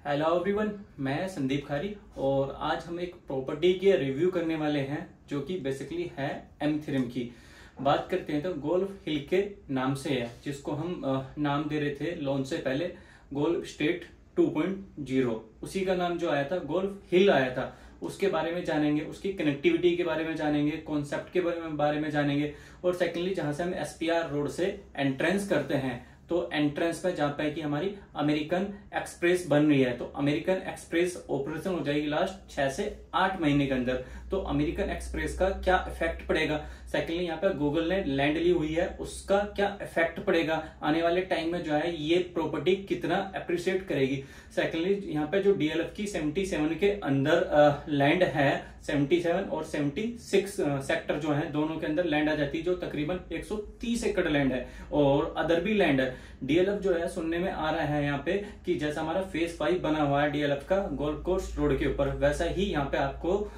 Hello everyone, मैं संदीप खारी और आज हम एक प्रॉपर्टी के रिव्यू करने वाले हैं जो कि बेसिकली है एम3 की। बात करते हैं तो गोल्फ हिल के नाम से है, जिसको हम नाम दे रहे थे लॉन्च से पहले गोल्फ स्टेट 2.0। उसी का नाम जो आया था गोल्फ हिल आया था। उसके बारे में जानेंगे, उसकी कनेक्टिविटी के बारे में जानेंगे, कॉन्सेप्ट के बारे में जानेंगे और सेकेंडली जहां से हम एसपीआर रोड से एंट्रेंस करते हैं तो एंट्रेंस पे जहां पे कि हमारी अमेरिकन एक्सप्रेस बन रही है तो अमेरिकन एक्सप्रेस ऑपरेशन हो जाएगी लास्ट 6 से 8 महीने के अंदर। तो अमेरिकन एक्सप्रेस का क्या इफेक्ट पड़ेगा, सेकेंडली यहाँ पे गूगल ने लैंड ली हुई है उसका क्या इफेक्ट पड़ेगा, आने वाले टाइम में जो है ये प्रॉपर्टी कितना अप्रिशिएट करेगी। सेकेंडली यहाँ पे जो डीएलएफ की 77 के अंदर लैंड है, 77 और 76 सेक्टर जो है दोनों के अंदर लैंड आ जाती है, जो तकरीबन 130 एकड़ लैंड है और अदर भी लैंड है। डीएलएफ जो है सुनने में आ रहा है यहाँ पे कि जैसा हमारा फेज 5 बना हुआ है डीएलएफ का गोल्फ कोर्स रोड के ऊपर, वैसा ही यहाँ पे आपको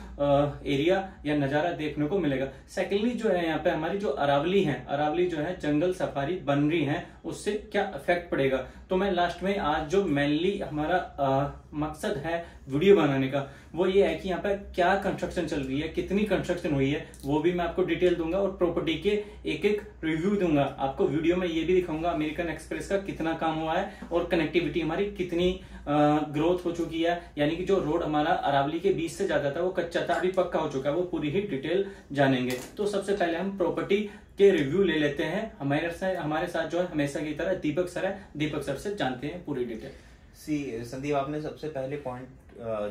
एरिया या नजारा देखने को मिलेगा। सेकेंडली जो है यहाँ पे हमारी जो अरावली है, अरावली जो है जंगल सफारी बन रही है, उससे क्या इफेक्ट पड़ेगा। तो मैं लास्ट में आज जो मेनली हमारा मकसद है वीडियो बनाने का वो ये है कि यहाँ पे क्या कंस्ट्रक्शन चल रही है, कितनी कंस्ट्रक्शन हुई है, वो भी मैं आपको डिटेल दूंगा और प्रॉपर्टी के एक एक रिव्यू दूंगा। आपको वीडियो में ये भी दिखाऊंगा अमेरिकन एक्सप्रेस का कितना काम हुआ है और कनेक्टिविटी हमारी कितनी ग्रोथ हो चुकी है, यानी कि जो रोड हमारा अरावली के बीच से जाता था वो कच्चा था, अभी पक्का हो चुका है, वो पूरी ही डिटेल जानेंगे। तो सबसे पहले हम प्रॉपर्टी के रिव्यू ले लेते हैं। हमारे साथ जो है हमेशा की तरह दीपक सर है, दीपक सर से जानते हैं पूरी डिटेल। संदीप, आपने सबसे पहले पॉइंट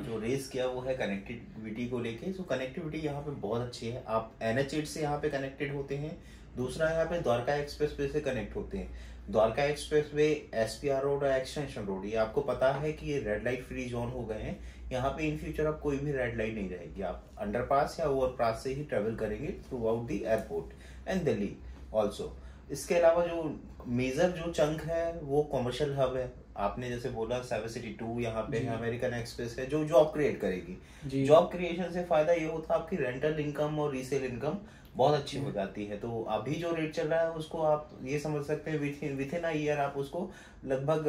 जो रेज किया वो है कनेक्टिविटी को लेके। सो कनेक्टिविटी यहाँ पे बहुत अच्छी है। आप NH8 से यहाँ पे कनेक्टेड होते हैं। दूसरा यहाँ पे द्वारका एक्सप्रेस वे से कनेक्ट होते हैं। Dwarka express way, SPR road और एक्सटेंशन रोड, ये आपको पता है कि ये रेड लाइट फ्री जोन हो गए हैं। यहाँ पे इन फ्यूचर अब कोई भी रेड लाइट नहीं रहेगी। आप अंडरपास या ओवरपास से ही ट्रेवल करेंगे through out the airport and Delhi also. इसके अलावा जो मेजर जो चंक है वो कमर्शियल हब है। आपने जैसे बोला साइबरसिटी 2 यहाँ पे अमेरिकन एक्सप्रेस है जो जॉब क्रिएट करेगी। जॉब क्रिएशन से फायदा ये होता है आपकी रेंटल इनकम और रीसेल इनकम बहुत अच्छी हो जाती है। तो अभी जो रेट चल रहा है उसको आप ये समझ सकते हैं विथ इन अ ईयर आप उसको लगभग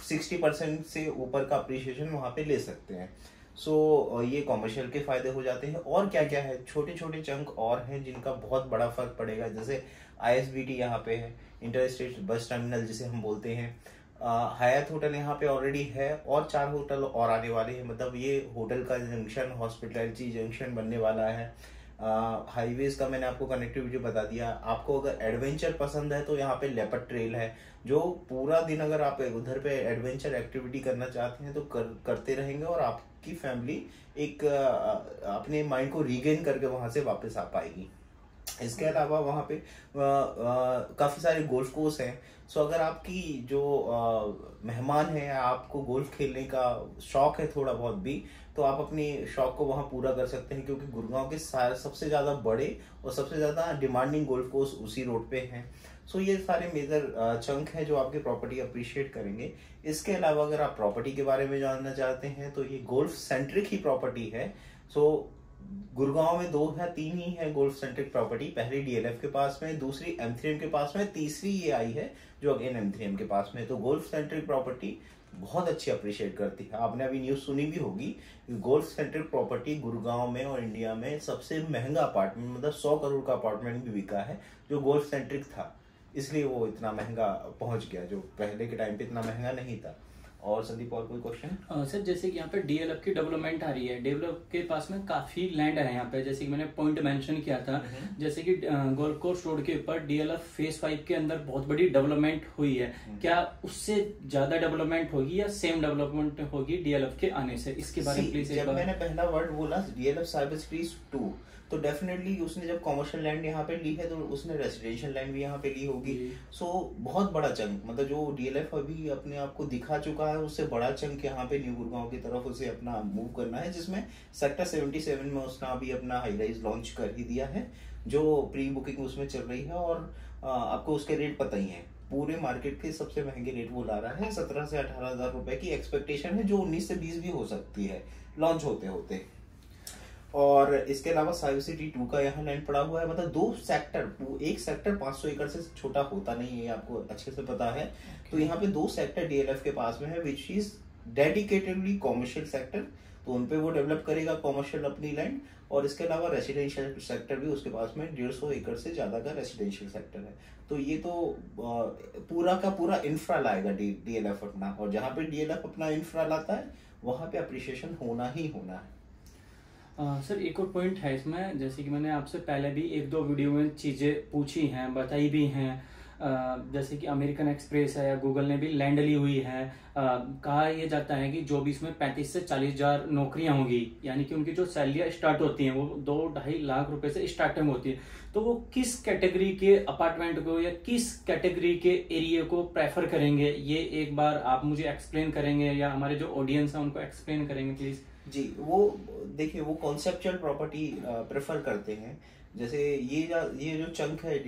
60% से ऊपर का अप्रिशिएशन वहां पे ले सकते हैं। सो ये कॉमर्शियल के फायदे हो जाते हैं। और क्या क्या है, छोटे छोटे चंक और हैं जिनका बहुत बड़ा फर्क पड़ेगा। जैसे ISBT यहाँ पे है, इंटर स्टेट बस टर्मिनल जिसे हम बोलते हैं। हयात होटल यहाँ पे ऑलरेडी है और 4 होटल और आने वाले हैं। मतलब ये होटल का जंक्शन, हॉस्पिटैलिटी जंक्शन बनने वाला है। हाईवेज का मैंने आपको कनेक्टिविटी बता दिया। आपको अगर एडवेंचर पसंद है तो यहाँ पे लेपर्ड ट्रेल है, जो पूरा दिन अगर आप उधर पे एडवेंचर एक्टिविटी करना चाहते हैं तो करते रहेंगे और आपकी फैमिली एक अपने माइंड को रीगेन करके वहां से वापस आ पाएगी। इसके अलावा वहाँ पे काफी सारे गोल्फ कोर्स हैं। सो अगर आपकी जो मेहमान है, आपको गोल्फ खेलने का शौक है थोड़ा बहुत भी, तो आप अपनी शौक को वहाँ पूरा कर सकते हैं, क्योंकि गुड़गांव के सबसे ज्यादा बड़े और सबसे ज्यादा डिमांडिंग गोल्फ कोर्स उसी रोड पे हैं। सो ये सारे मेजर चंक हैं जो आपकी प्रॉपर्टी अप्रिशिएट करेंगे। इसके अलावा अगर आप प्रॉपर्टी के बारे में जानना चाहते हैं तो ये गोल्फ सेंट्रिक ही प्रॉपर्टी है। सो गुड़गांव में 2 या 3 ही है गोल्फ सेंट्रिक प्रॉपर्टी। पहली DLF के पास में, दूसरी M3M के पास में, तीसरी ये आई है जो अगेन M3M के पास में। तो गोल्फ सेंट्रिक प्रॉपर्टी बहुत अच्छी अप्रिशिएट करती है। आपने अभी न्यूज सुनी भी होगी, गोल्फ सेंट्रिक प्रॉपर्टी गुड़गांव में और इंडिया में सबसे महंगा अपार्टमेंट, मतलब 100 करोड़ का अपार्टमेंट भी बिका है जो गोल्फ सेंट्रिक था, इसलिए वो इतना महंगा पहुंच गया, जो पहले के टाइम पे इतना महंगा नहीं था। और संदीप, और कोई क्वेश्चन? सर, जैसे कि यहाँ पे डीएलएफ की डेवलपमेंट आ रही है, डेवलप के पास में काफी लैंड है यहाँ पे, जैसे कि मैंने पॉइंट मेंशन किया था, जैसे कि गोल्फ कोर्स रोड के ऊपर डीएलएफ फेज 5 के अंदर बहुत बड़ी डेवलपमेंट हुई है। क्या उससे ज्यादा डेवलपमेंट होगी या सेम डेवलपमेंट होगी डीएलएफ के आने से? इसके बारे में प्लीज। जब मैंने पहला वर्ड बोला DLF साइबरसिटी 2, तो डेफिनेटली उसने जब कमर्शियल लैंड यहाँ पे ली है तो उसने रेसिडेंशियल लैंड भी यहाँ पे ली होगी। सो बहुत बड़ा चंक, मतलब जो DLF अभी अपने आप को दिखा चुका है उससे बड़ा चंक यहाँ पे न्यू गुड़गांव की तरफ उसे अपना मूव करना है, जिसमें सेक्टर 77 में उसने अभी अपना हाई राइज लॉन्च कर ही दिया है, जो प्री बुकिंग उसमें चल रही है। और आपको उसके रेट पता ही है, पूरे मार्केट के सबसे महंगे रेट वो ला रहा है। 17 से 18 हजार रुपए की एक्सपेक्टेशन है, जो 19 से 20 भी हो सकती है लॉन्च होते होते। और इसके अलावा साइबरसिटी 2 का यहाँ लैंड पड़ा हुआ है। मतलब 2 सेक्टर, एक सेक्टर 500 एकड़ से छोटा होता नहीं है, आपको अच्छे से पता है। तो यहाँ पे 2 सेक्टर DLF के पास में है, which is dedicatedly commercial sector, तो उन पे वो डेवलप करेगा कॉमर्शियल अपनी लैंड, और इसके अलावा रेसिडेंशियल सेक्टर भी उसके पास में 150 एकड़ से ज्यादा का रेसिडेंशियल सेक्टर है। तो ये तो पूरा का पूरा इंफ्रा लाएगा डीएलएफ अपना, और जहाँ पे डीएलएफ अपना इंफ्रा लाता है वहाँ पे अप्रिशिएशन होना ही होना है। सर एक और पॉइंट है इसमें, जैसे कि मैंने आपसे पहले भी 1-2 वीडियो में चीज़ें पूछी हैं, बताई भी हैं, जैसे कि अमेरिकन एक्सप्रेस है या गूगल ने भी लैंड ली हुई है। कहा यह जाता है कि जो भी इसमें 35 से 40 हजार नौकरियां होंगी, यानी कि उनकी जो सैलरियां स्टार्ट होती हैं वो 2-2.5 लाख रुपए से स्टार्टिंग होती है। तो वो किस कैटेगरी के अपार्टमेंट को या किस कैटेगरी के एरिया को प्रेफर करेंगे, ये एक बार आप मुझे एक्सप्लेन करेंगे या हमारे जो ऑडियंस है उनको एक्सप्लेन करेंगे प्लीज। जी, वो देखिए वो कॉन्सेप्चुअल प्रॉपर्टी प्रेफर करते हैं। जैसे ये जो चंक है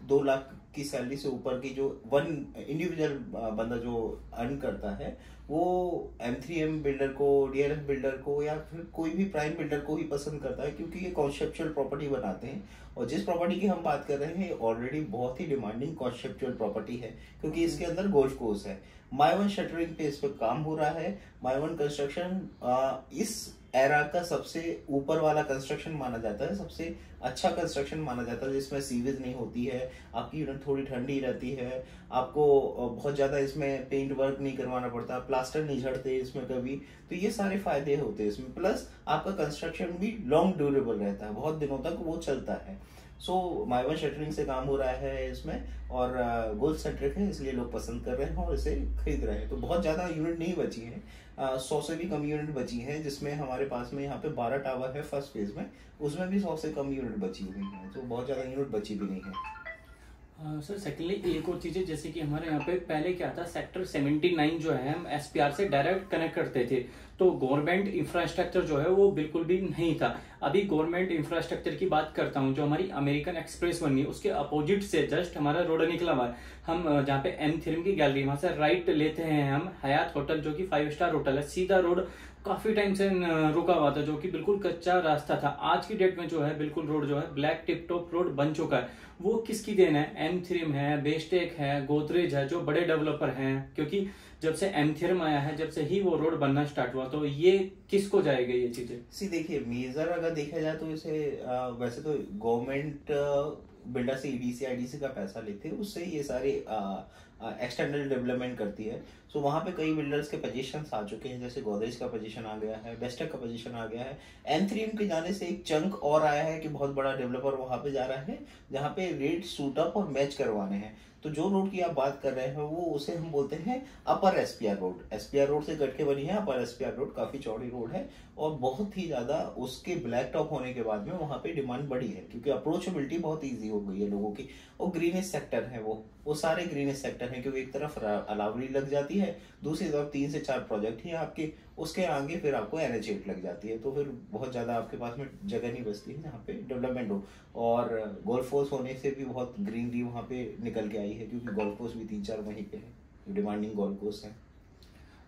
2 लाख की सैलरी से ऊपर की, जो वन इंडिविजुअल बंदा जो अर्न करता है, वो M3M बिल्डर को, डीएलएफ बिल्डर को, या फिर कोई भी प्राइम बिल्डर को ही पसंद करता है, क्योंकि ये कॉन्सेप्चुअल प्रॉपर्टी बनाते हैं। और जिस प्रॉपर्टी की हम बात कर रहे हैं ऑलरेडी बहुत ही डिमांडिंग कॉन्सेप्चुअल प्रॉपर्टी है, क्योंकि इसके अंदर गोल्फ कोर्स है। माई1 शटरिंग पे इस पर काम हो रहा है। माई1 कंस्ट्रक्शन इस एरा का सबसे ऊपर वाला कंस्ट्रक्शन माना जाता है, सबसे अच्छा कंस्ट्रक्शन माना जाता है, जिसमें सीवेज नहीं होती है, आपकी यूनिट थोड़ी ठंडी रहती है, आपको बहुत ज्यादा इसमें पेंट वर्क नहीं करवाना पड़ता, प्लास्टर नहीं झड़ते इसमें कभी। तो ये सारे फायदे होते हैं इसमें, प्लस आपका कंस्ट्रक्शन भी लॉन्ग ड्यूरेबल रहता है, बहुत दिनों तक वो चलता है। सो माई1 शटरिंग से काम हो रहा है इसमें, और गोल्फ सेंट्रिक है, इसलिए लोग पसंद कर रहे हैं और इसे खरीद रहे हैं। तो बहुत ज्यादा यूनिट नहीं बची है, 100 से भी कम यूनिट बची है, जिसमें हमारे पास में यहाँ पे 12 टावर है फर्स्ट फेज में, उसमें भी 100 से कम यूनिट बची हुई है, तो बहुत ज्यादा यूनिट बची भी नहीं है। सर सेकेंडली एक और चीज़ है, जैसे कि हमारे यहाँ पे पहले क्या था, सेक्टर 79 जो है हम SPR से डायरेक्ट कनेक्ट करते थे, तो गवर्नमेंट इंफ्रास्ट्रक्चर जो है वो बिल्कुल भी नहीं था। अभी गवर्नमेंट इंफ्रास्ट्रक्चर की बात करता हूँ, जो हमारी अमेरिकन एक्सप्रेस बनी उसके अपोजिट से जस्ट हमारा रोड निकला हुआ है। हम जहाँ पे M3M की गैलरी, वहां से राइट लेते हैं हम हयात होटल, जो कि 5 स्टार होटल है। सीधा रोड काफी टाइम से रुका हुआ था, जो कि बिल्कुल कच्चा रास्ता था। आज की डेट में जो है बिल्कुल रोड जो है ब्लैक टिप टॉप रोड बन चुका है। वो किसकी देन है? M3M है, बेस्टेक है, गोदरेज है, जो बड़े डेवलपर हैं, क्योंकि जब से M3M आया है, जब से ही वो रोड बनना स्टार्ट हुआ। तो ये किसको जाएगा ये चीजें? देखिए मेजर अगर देखा जाए तो इसे वैसे तो गवर्नमेंट बिल्डर से EDC IDC का पैसा लेते हैं, उससे ये सारे एक्सटर्नल डेवलपमेंट करती है। सो वहाँ पे कई बिल्डर्स के पोजीशन आ चुके हैं, जैसे गोदरेज का पोजीशन आ गया है, बेस्टेक का पोजीशन आ गया है। M3M के जाने से एक चंक और आया है कि बहुत बड़ा डेवलपर वहाँ पे जा रहा है, जहाँ पे रेट सूट अप और मैच करवाने हैं। तो जो रोड की आप बात कर रहे हैं वो उसे हम बोलते हैं अपर SPR रोड। SPR रोड से कट के बनी है अपर SPR रोड, काफी चौड़ी रोड है, और बहुत ही ज्यादा उसके ब्लैक टॉप होने के बाद में वहाँ पे डिमांड बढ़ी है, क्योंकि अप्रोचेबिलिटी बहुत ईजी हो गई है लोगों की। और ग्रीनेज सेक्टर है, वो सारे ग्रीनेज सेक्टर हैं, क्योंकि एक तरफ अलावली लग जाती है, दूसरी तरफ 3 से 4 प्रोजेक्ट ही आपके, उसके आगे फिर आपको NH8 लग जाती है। तो फिर बहुत ज्यादा आपके पास में जगह नहीं बचती है जहाँ पे डेवलपमेंट हो। और गोल्फ कोर्स होने से भी बहुत ग्रीनरी वहाँ पे निकल के आई है, क्योंकि गोल्फ कोर्स भी 3-4 वहीं पे है, डिमांडिंग गोल्फ कोर्स है।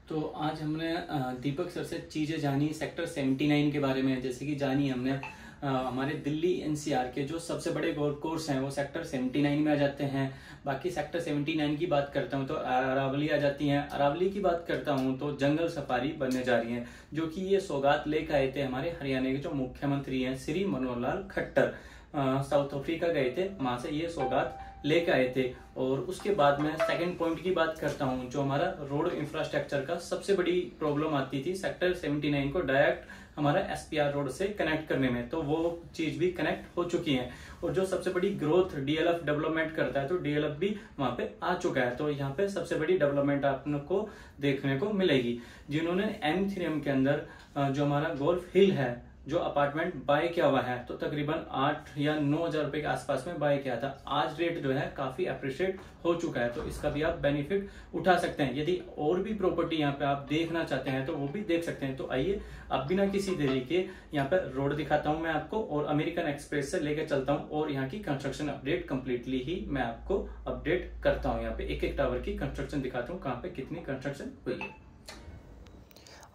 तो आज हमने दीपक सर से चीजें जानी सेक्टर 79 के बारे में। जैसे कि जानी हमने हमारे दिल्ली NCR के जो सबसे बड़े गोल्फ कोर्स हैं वो सेक्टर 79 में आ जाते हैं। बाकी सेक्टर 79 की बात करता हूँ तो अरावली आ जाती हैं। अरावली की बात करता हूँ तो जंगल सफारी बनने जा रही है, जो कि ये सौगात लेकर आए थे हमारे हरियाणा के जो मुख्यमंत्री हैं श्री मनोहर लाल खट्टर। साउथ अफ्रीका गए थे, वहां से ये सौगात लेकर आए थे। और उसके बाद में सेकंड पॉइंट की बात करता हूँ, जो हमारा रोड इंफ्रास्ट्रक्चर का सबसे बड़ी प्रॉब्लम आती थी सेक्टर 79 को डायरेक्ट हमारा SPR रोड से कनेक्ट करने में, तो वो चीज भी कनेक्ट हो चुकी है। और जो सबसे बड़ी ग्रोथ DLF डेवलपमेंट करता है, तो DLF भी वहां पे आ चुका है। तो यहाँ पे सबसे बड़ी डेवलपमेंट आपको देखने को मिलेगी। जिन्होंने M3M के अंदर जो हमारा गोल्फ हिल है, जो अपार्टमेंट बाय किया हुआ है, तो तकरीबन 8 या 9 हजार रुपए के आसपास में बाय किया था। आज रेट जो है काफी अप्रिशिएट हो चुका है, तो इसका भी आप बेनिफिट उठा सकते हैं। यदि और भी प्रॉपर्टी यहाँ पे आप देखना चाहते हैं तो वो भी देख सकते हैं। तो आइए अब बिना किसी देरी के यहाँ पे रोड दिखाता हूँ मैं आपको, और अमेरिकन एक्सप्रेस से लेकर चलता हूँ, और यहाँ की कंस्ट्रक्शन अपडेट कंप्लीटली ही मैं आपको अपडेट करता हूँ। यहाँ पे एक टावर की कंस्ट्रक्शन दिखाता हूँ, कहाँ पे कितनी कंस्ट्रक्शन हुई है।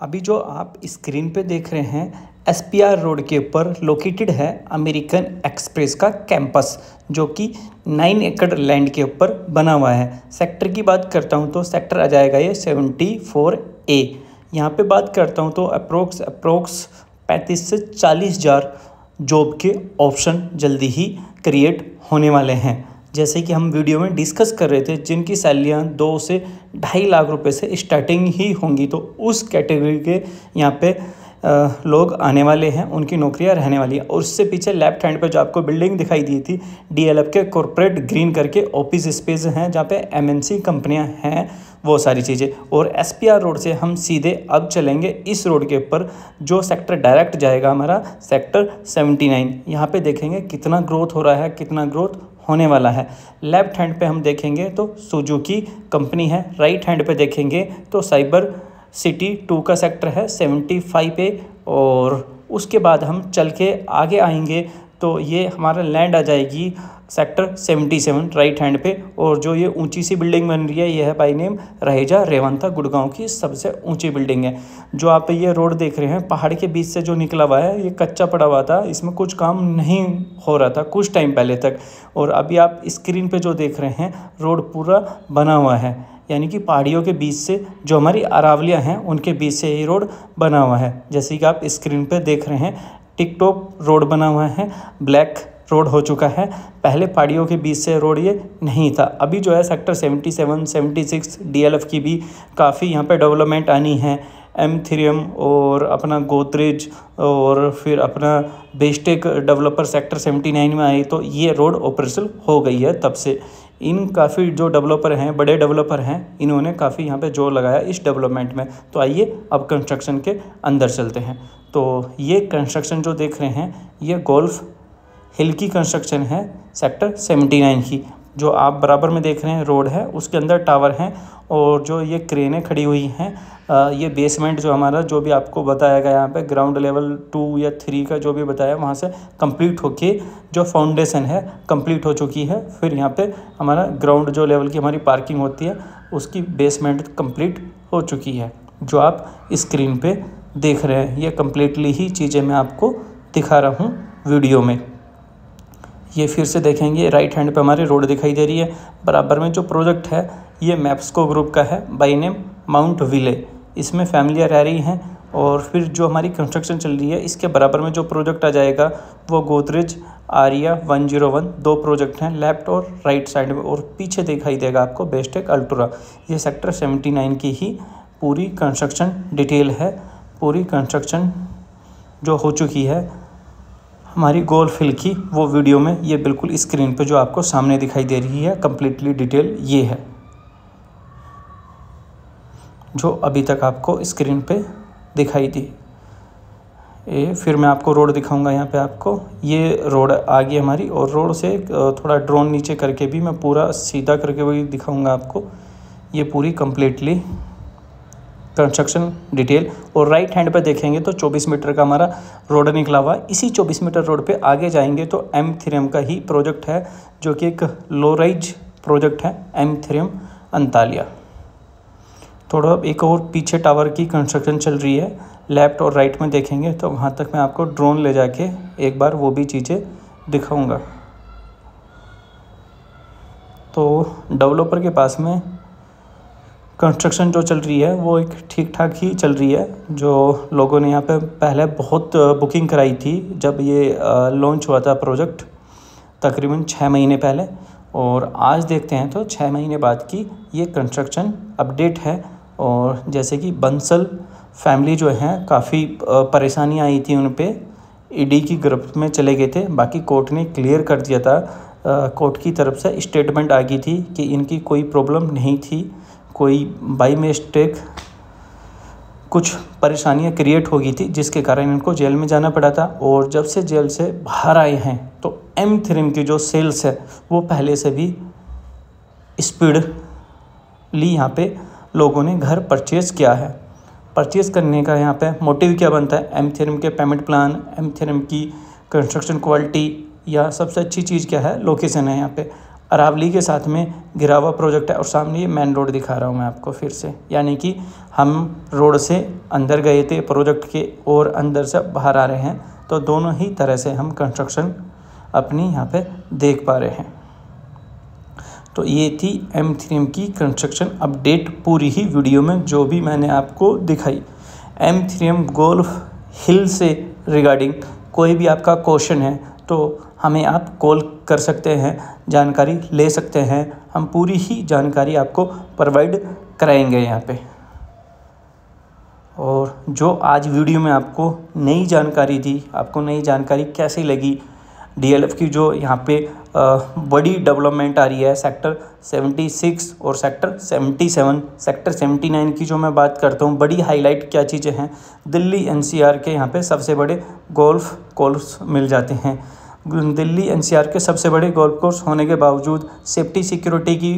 अभी जो आप स्क्रीन पे देख रहे हैं SPR रोड के ऊपर लोकेटेड है अमेरिकन एक्सप्रेस का कैंपस, जो कि 9 एकड़ लैंड के ऊपर बना हुआ है। सेक्टर की बात करता हूं तो सेक्टर आ जाएगा ये 74 ए। यहाँ पे बात करता हूँ तो अप्रोक्स 35 से 40 हज़ार जॉब के ऑप्शन जल्दी ही क्रिएट होने वाले हैं। जैसे कि हम वीडियो में डिस्कस कर रहे थे, जिनकी सैलरियाँ 2 से 2.5 लाख रुपए से स्टार्टिंग ही होंगी, तो उस कैटेगरी के यहाँ पे लोग आने वाले हैं, उनकी नौकरियां रहने वाली है। और उससे पीछे लेफ्ट हैंड पे जो आपको बिल्डिंग दिखाई दी थी DLF के कॉर्पोरेट ग्रीन करके ऑफिस स्पेस हैं, जहाँ पे MNC कंपनियां हैं, वो सारी चीज़ें। और SPR रोड से हम सीधे अब चलेंगे इस रोड के ऊपर, जो सेक्टर डायरेक्ट जाएगा हमारा सेक्टर 79। यहाँ पे देखेंगे कितना ग्रोथ हो रहा है, कितना ग्रोथ होने वाला है। लेफ्ट हैंड पे हम देखेंगे तो सुजुकी कंपनी है, राइट हैंड पे देखेंगे तो साइबर सिटी 2 का सेक्टर है 75 पे। और उसके बाद हम चल के आगे आएंगे तो ये हमारा लैंड आ जाएगी सेक्टर 77 राइट हैंड पे। और जो ये ऊंची सी बिल्डिंग बन रही है, ये है बाय नेम रहेजा रेवंता, गुड़गांव की सबसे ऊंची बिल्डिंग है। जो आप ये रोड देख रहे हैं पहाड़ के बीच से जो निकला हुआ है, ये कच्चा पड़ा हुआ था, इसमें कुछ काम नहीं हो रहा था कुछ टाइम पहले तक। और अभी आप स्क्रीन पे जो देख रहे हैं रोड पूरा बना हुआ है, यानी कि पहाड़ियों के बीच से जो हमारी अरावलियाँ हैं उनके बीच से ये रोड बना हुआ है। जैसे कि आप स्क्रीन पे देख रहे हैं टिकटॉक रोड बना हुआ है, ब्लैक रोड हो चुका है। पहले पहाड़ियों के बीच से रोड ये नहीं था। अभी जो है सेक्टर 77, 76 DLF की भी काफ़ी यहाँ पे डेवलपमेंट आनी है। M3M और अपना गोदरेज और फिर अपना बेस्टेक डेवलपर सेक्टर 79 में आई, तो ये रोड ऑपरेशनल हो गई है तब से। इन काफ़ी जो डेवलपर हैं, बड़े डेवलपर हैं, इन्होंने काफ़ी यहाँ पे जोर लगाया इस डेवलपमेंट में। तो आइए अब कंस्ट्रक्शन के अंदर चलते हैं। तो ये कंस्ट्रक्शन जो देख रहे हैं ये गोल्फ हिल की कंस्ट्रक्शन है सेक्टर 79 की। जो आप बराबर में देख रहे हैं रोड है, उसके अंदर टावर हैं और जो ये क्रेनें खड़ी हुई हैं, ये बेसमेंट जो हमारा जो भी आपको बताया गया यहाँ पे ग्राउंड लेवल 2 या 3 का जो भी बताया, वहाँ से कंप्लीट होके जो फाउंडेशन है कंप्लीट हो चुकी है। फिर यहाँ पे हमारा ग्राउंड जो लेवल की हमारी पार्किंग होती है उसकी बेसमेंट कंप्लीट हो चुकी है। जो आप स्क्रीन पे देख रहे हैं ये कम्प्लीटली ही चीज़ें मैं आपको दिखा रहा हूँ वीडियो में। ये फिर से देखेंगे राइट हैंड पे हमारे रोड दिखाई दे रही है। बराबर में जो प्रोजेक्ट है ये मैप्सको ग्रुप का है बाय नेम माउंट विले, इसमें फैमिलियाँ रह रही हैं। और फिर जो हमारी कंस्ट्रक्शन चल रही है इसके बराबर में जो प्रोजेक्ट आ जाएगा वो गोदरेज आरिया 101, 2 प्रोजेक्ट हैं लेफ्ट और राइट साइड में। और पीछे दिखाई देगा आपको बेस्टेक अल्ट्रा। ये सेक्टर 79 की ही पूरी कंस्ट्रक्शन डिटेल है। पूरी कंस्ट्रक्शन जो हो चुकी है हमारी गोल्फ हिल की, वो वीडियो में ये बिल्कुल स्क्रीन पे जो आपको सामने दिखाई दे रही है कम्प्लीटली डिटेल ये है, जो अभी तक आपको स्क्रीन पे दिखाई दी। फिर मैं आपको रोड दिखाऊंगा। यहाँ पे आपको ये रोड आ गई हमारी, और रोड से थोड़ा ड्रोन नीचे करके भी मैं पूरा सीधा करके वही दिखाऊंगा आपको। ये पूरी कम्प्लीटली कंस्ट्रक्शन डिटेल। और राइट हैंड पे देखेंगे तो 24 मीटर का हमारा रोड निकला हुआ है। इसी 24 मीटर रोड पे आगे जाएंगे तो M3M का ही प्रोजेक्ट है, जो कि एक लो राइज प्रोजेक्ट है M3M अंतालिया। थोड़ा एक और पीछे टावर की कंस्ट्रक्शन चल रही है। लेफ़्ट और राइट में देखेंगे तो वहाँ तक मैं आपको ड्रोन ले जाके एक बार वो भी चीज़ें दिखाऊंगा। तो डेवलपर के पास में कंस्ट्रक्शन जो चल रही है वो एक ठीक ठाक ही चल रही है। जो लोगों ने यहाँ पे पहले बहुत बुकिंग कराई थी जब ये लॉन्च हुआ था प्रोजेक्ट, तकरीबन 6 महीने पहले। और आज देखते हैं तो 6 महीने बाद की ये कंस्ट्रक्शन अपडेट है। और जैसे कि बंसल फैमिली जो हैं काफ़ी परेशानी आई थी उन पे, ईडी की गिरफ्त में चले गए थे। बाकी कोर्ट ने क्लियर कर दिया था, कोर्ट की तरफ से स्टेटमेंट आ गई थी कि इनकी कोई प्रॉब्लम नहीं थी, कोई बाई मिस्टेक कुछ परेशानियां क्रिएट हो गई थी जिसके कारण इनको जेल में जाना पड़ा था। और जब से जेल से बाहर आए हैं तो M3M की जो सेल्स है वो पहले से भी स्पीडली यहाँ पे लोगों ने घर परचेज़ किया है। परचेज़ करने का यहाँ पे मोटिव क्या बनता है? M3M के पेमेंट प्लान, M3M की कंस्ट्रक्शन क्वालिटी, या सबसे अच्छी चीज़ क्या है? लोकेशन है। यहाँ पे अरावली के साथ में घिरा हुआ प्रोजेक्ट है और सामने ये मेन रोड दिखा रहा हूँ मैं आपको फिर से। यानी कि हम रोड से अंदर गए थे प्रोजेक्ट के और अंदर से बाहर आ रहे हैं, तो दोनों ही तरह से हम कंस्ट्रक्शन अपनी यहाँ पे देख पा रहे हैं। तो ये थी M3M की कंस्ट्रक्शन अपडेट पूरी ही वीडियो में जो भी मैंने आपको दिखाई। M3M गोल्फ हिल से रिगार्डिंग कोई भी आपका क्वेश्चन है तो हमें आप कॉल कर सकते हैं, जानकारी ले सकते हैं। हम पूरी ही जानकारी आपको प्रोवाइड कराएंगे यहाँ पे। और जो आज वीडियो में आपको नई जानकारी दी, आपको नई जानकारी कैसी लगी, DLF की जो यहाँ पे बड़ी डेवलपमेंट आ रही है सेक्टर 76 और सेक्टर 77, सेक्टर 79 की जो मैं बात करता हूँ, बड़ी हाईलाइट क्या चीज़ें हैं। दिल्ली NCR के यहाँ पे सबसे बड़े गोल्फ कोर्स मिल जाते हैं। दिल्ली NCR के सबसे बड़े गोल्फ कोर्स होने के बावजूद सेफ्टी सिक्योरिटी की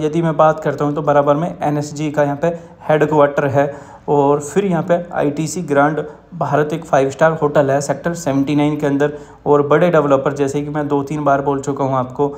यदि मैं बात करता हूँ तो बराबर में NSG का यहाँ पे हेडक्वार्टर है। और फिर यहाँ पे ITC ग्रांड भारत एक 5 स्टार होटल है सेक्टर 79 के अंदर। और बड़े डेवलपर जैसे कि मैं 2-3 बार बोल चुका हूँ आपको,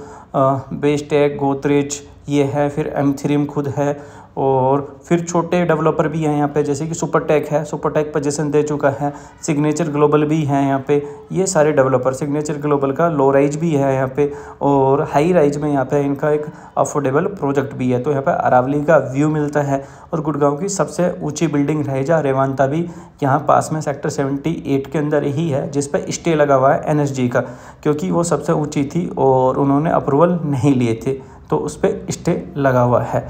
बेस्टेक, गोदरेज ये है, फिर M3M खुद है, और फिर छोटे डेवलपर भी हैं यहाँ पे जैसे कि सुपरटेक है, सुपरटेक पोजीशन दे चुका है, सिग्नेचर ग्लोबल भी है यहाँ पे। ये सारे डेवलपर, सिग्नेचर ग्लोबल का लो राइज भी है यहाँ पे, और हाई राइज में यहाँ पे इनका एक अफोर्डेबल प्रोजेक्ट भी है। तो यहाँ पे अरावली का व्यू मिलता है। और गुड़गांव की सबसे ऊँची बिल्डिंग रहेजा रेवांता भी यहाँ पास में सेक्टर 78 के अंदर ही है, जिस पर स्टे लगा हुआ है NSG का, क्योंकि वो सबसे ऊँची थी और उन्होंने अप्रूवल नहीं लिए थे तो उस पर स्टे लगा हुआ है।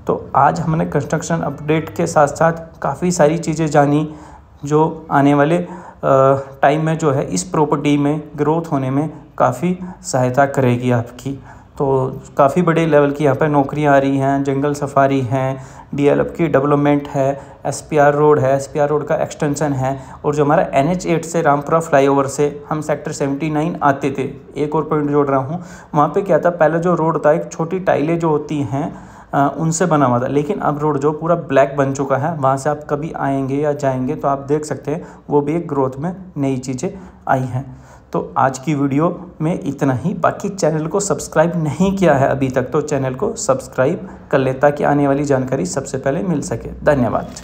तो आज हमने कंस्ट्रक्शन अपडेट के साथ साथ काफ़ी सारी चीज़ें जानी जो आने वाले टाइम में जो है इस प्रॉपर्टी में ग्रोथ होने में काफ़ी सहायता करेगी आपकी। तो काफ़ी बड़े लेवल की यहाँ पर नौकरियाँ आ रही हैं, जंगल सफारी हैं, DLF की डेवलपमेंट है, SPR रोड है, SPR रोड का एक्सटेंशन है, और जो हमारा NH8 से रामपुरा फ्लाईओवर से हम सेक्टर 79 आते थे, एक और पॉइंट जोड़ रहा हूँ, वहाँ पे क्या था, पहले जो रोड था एक छोटी टाइलें जो होती हैं उनसे बना हुआ था, लेकिन अब रोड जो पूरा ब्लैक बन चुका है, वहाँ से आप कभी आएंगे या जाएंगे तो आप देख सकते हैं वो भी एक ग्रोथ में नई चीज़ें आई हैं। तो आज की वीडियो में इतना ही। बाकी चैनल को सब्सक्राइब नहीं किया है अभी तक तो चैनल को सब्सक्राइब कर ले ताकि आने वाली जानकारी सबसे पहले मिल सके। धन्यवाद।